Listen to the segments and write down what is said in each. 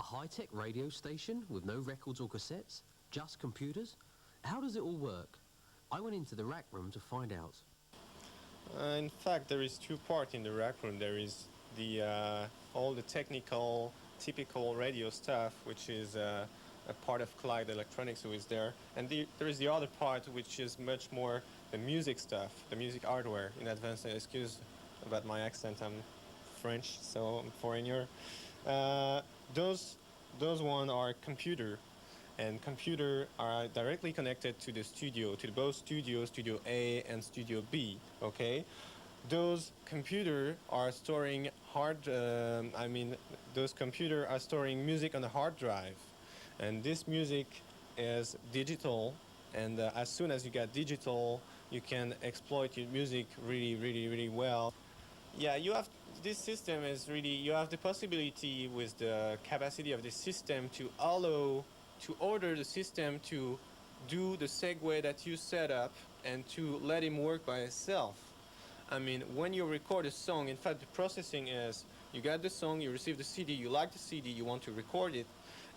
A high-tech radio station with no records or cassettes? Just computers? How does it all work? I went into the rack room to find out. In fact, there is two parts in the rack room. There is the all the technical, typical radio stuff, which is a part of Clyde Electronics, who is there, and there is the other part, which is much more the music stuff, the music hardware. In advance, excuse about my accent. I'm French, so I'm foreigner. Those one are computer, and computer are directly connected to the studio, to both studios, Studio A and Studio B. Okay, those computer are storing those computer are storing music on a hard drive, and this music is digital. And as soon as you get digital, you can exploit your music really well. Yeah, this system is really, you have the possibility with the capacity of the system to order the system to do the segue that you set up and to let him work by itself. I mean, when you record a song, in fact, the processing is, you get the song, you receive the CD, you like the CD, you want to record it,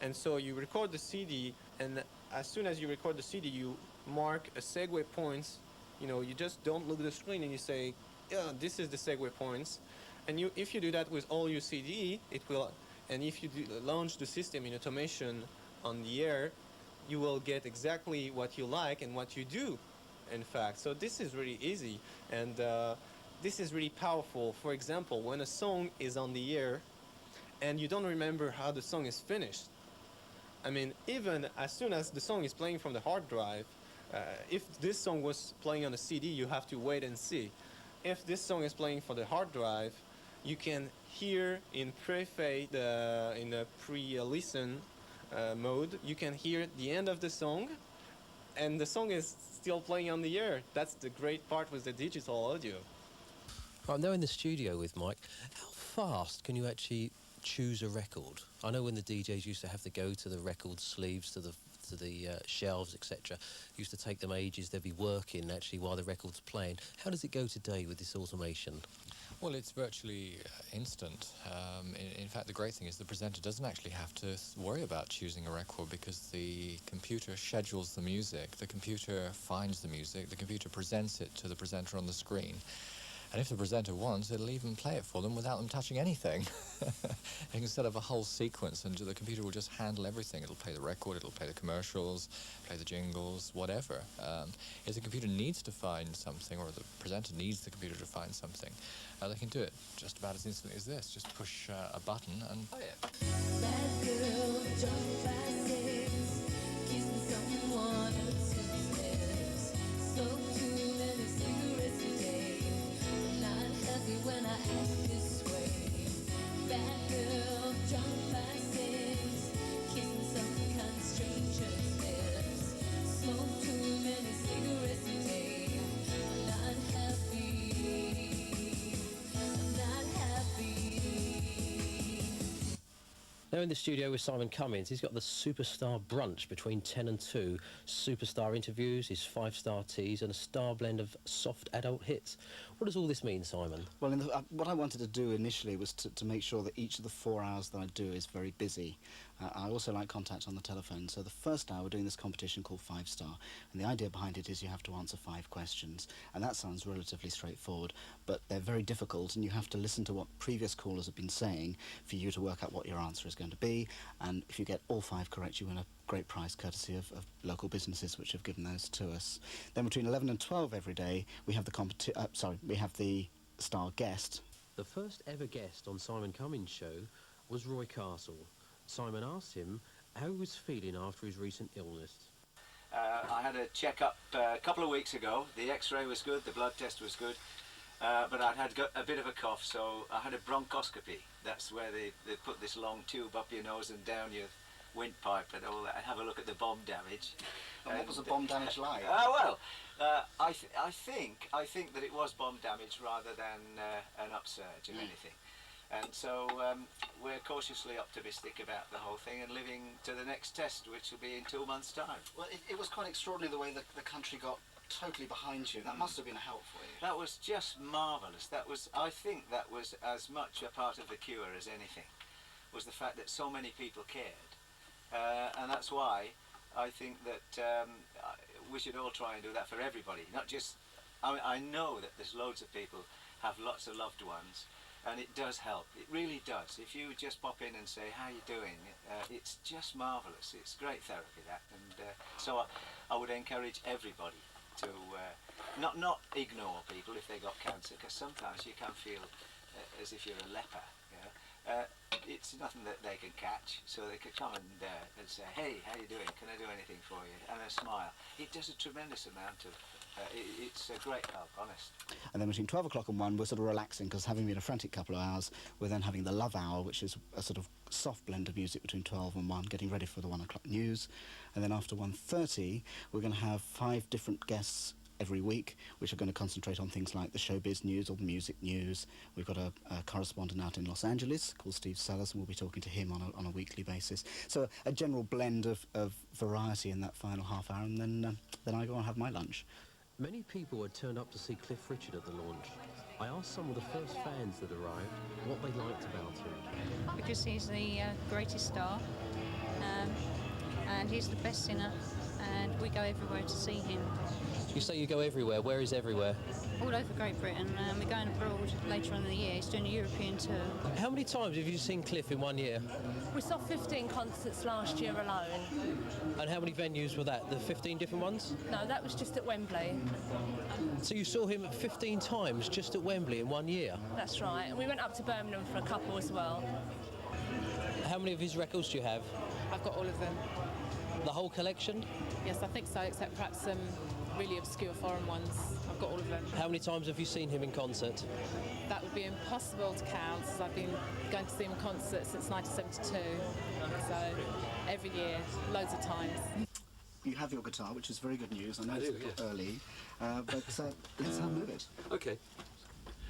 and so you record the CD, and as soon as you record the CD, you mark a segue points. You just don't look at the screen and you say, yeah, this is the segue points. And if you do that with all your CD, it will, and if you launch the system in automation on the air, you will get exactly what you like and what you do, in fact. So this is really easy, and this is really powerful. For example, when a song is on the air and you don't remember how the song is finished, I mean, even as soon as the song is playing from the hard drive, if this song was playing on a CD, you have to wait and see. If this song is playing for the hard drive, you can hear in pre-fade, in a pre-listen mode, you can hear the end of the song, and the song is still playing on the air. That's the great part with the digital audio. I'm now in the studio with Mike. How fast can you actually choose a record? I know when the DJs used to have to go to the record sleeves, to the shelves, etc. Used to take them ages. They'd be working actually while the record's playing. How does it go today with this automation? Well, it's virtually instant. In fact, the great thing is the presenter doesn't actually have to worry about choosing a record, because the computer schedules the music, the computer finds the music, the computer presents it to the presenter on the screen. And if the presenter wants, it'll even play it for them without them touching anything. You can set up a whole sequence, and the computer will just handle everything. It'll play the record, it'll play the commercials, play the jingles, whatever. If the computer needs to find something, or the presenter needs the computer to find something, they can do it just about as instantly as this. Just push a button and play it. That girl jumped by six, kissing someone else's lips, smoked too many cigarettes a day. Not happy when I act this way. Bad girl jumped by six, kissing some kind of stranger's lips, smoked too many cigarettes a day. Not happy. Now in the studio with Simon Cummins. He's got the Superstar Brunch between 10 and 2, Superstar interviews, his 5-star teas, and a star blend of soft adult hits. What does all this mean, Simon? Well, what I wanted to do initially was to make sure that each of the 4 hours that I do is very busy. I also like contact on the telephone, so the first hour we're doing this competition called 5-star, and the idea behind it is you have to answer 5 questions, and that sounds relatively straightforward, but they're very difficult, and you have to listen to what previous callers have been saying for you to work out what your answer is going to be. And if you get all 5 correct, you win a great prize courtesy of local businesses which have given those to us. Then between 11 and 12 every day we have the star guest. The first ever guest on Simon Cummins' show was Roy Castle. Simon asked him how he was feeling after his recent illness. I had a check-up a couple of weeks ago. The x-ray was good, the blood test was good, but I'd had a bit of a cough, so I had a bronchoscopy. That's where they put this long tube up your nose and down your windpipe and all that, and have a look at the bomb damage. And what was the bomb damage like? I think that it was bomb damage rather than an upsurge of anything. And so we're cautiously optimistic about the whole thing and living to the next test, which will be in 2 months' time. Well, it was quite extraordinary the way the country got totally behind you. That must have been a help for you. That was just marvellous. I think that was as much a part of the cure as anything. was the fact that so many people cared. And that's why I think that we should all try and do that for everybody, not just... I know that there's loads of people have lots of loved ones, and it does help. It really does. If you just pop in and say, how you doing? It's just marvellous. It's great therapy, that. And so I would encourage everybody to not ignore people if they got cancer, because sometimes you can feel as if you're a leper. It's nothing that they can catch, so they could come and say, hey, how you doing? Can I do anything for you? And a smile. It does a tremendous amount of... it's a great help, honest. And then between 12 o'clock and 1, we're sort of relaxing, because having been a frantic couple of hours, we're then having the love hour, which is a sort of soft blend of music between 12 and 1, getting ready for the 1 o'clock news. And then after 1:30, we're going to have 5 different guests every week, which are going to concentrate on things like the showbiz news or the music news. We've got a correspondent out in Los Angeles called Steve Sellers, and we'll be talking to him on a weekly basis. So a general blend of variety in that final half hour, and then I go and have my lunch. Many people had turned up to see Cliff Richard at the launch. I asked some of the first fans that arrived what they liked about him. Because he's the greatest star, and he's the best singer, and we go everywhere to see him. You say you go everywhere. Where is everywhere? All over Great Britain, and we're going abroad later on in the year. He's doing a European tour. How many times have you seen Cliff in 1 year? We saw 15 concerts last year alone. And how many venues were that? The 15 different ones? No, that was just at Wembley. So you saw him 15 times just at Wembley in 1 year? That's right. And we went up to Birmingham for a couple as well. How many of his records do you have? I've got all of them. The whole collection? Yes, I think so, except perhaps some really obscure foreign ones. I've got all of them. How many times have you seen him in concert? That would be impossible to count, as I've been going to see him in concert since 1972. So every year, loads of times. You have your guitar, which is very good news. I know it's do, a little yes. early, but let's have a move it. Okay.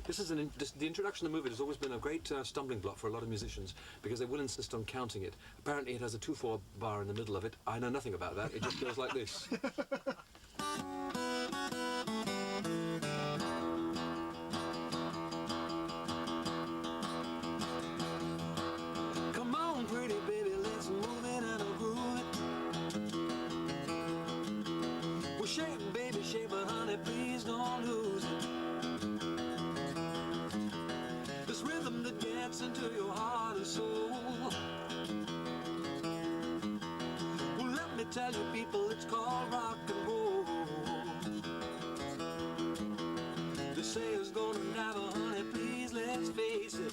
This is the introduction of the movie has always been a great stumbling block for a lot of musicians, because they will insist on counting it. Apparently it has a 2/4 bar in the middle of it. I know nothing about that. It just goes like this. Come on, pretty baby, let's move it and groove it. Well, shake, baby, shake, but honey, please don't lose it. This rhythm that gets into your heart and soul. Well, let me tell you, people, it's called rock and roll. They say it's gonna never, honey, please, let's face it.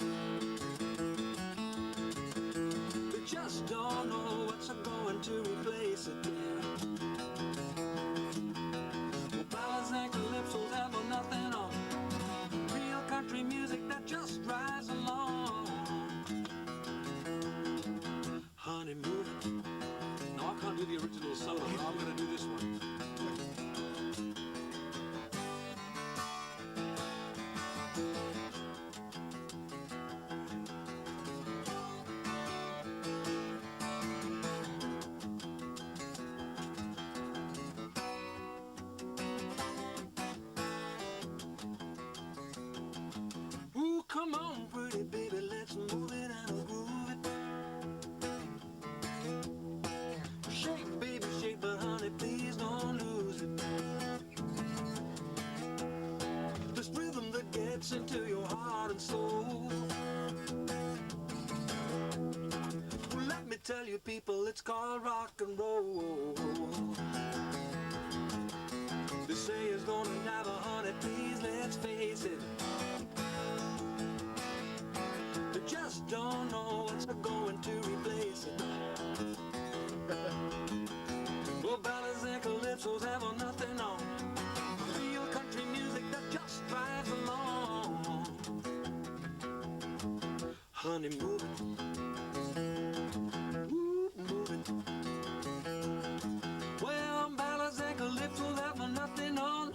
They just don't know what's going to replace it. Well, ballads and calypsos have nothing on real country music that just rides along. Honey, move it. No, I can't do the original solo. I'm going to do this one. Ooh, come on, pretty baby, let's move it and groove it. Shake, baby, shake, but honey, please don't lose it. This rhythm that gets into your heart and soul. Well, let me tell you, people, it's called rock and roll. They say it's gonna never, honey, please, let's face it. They just don't know what's going to replace it. Well, ballads and calypsos have nothing on real country music that just drives along. Honey, move it. Ooh, move it. Well, ballads and calypsos have nothing on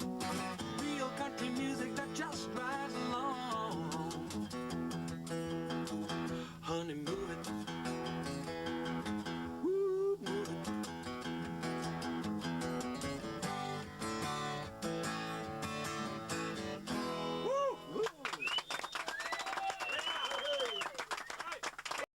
real country music that just drives along. Honey, move it.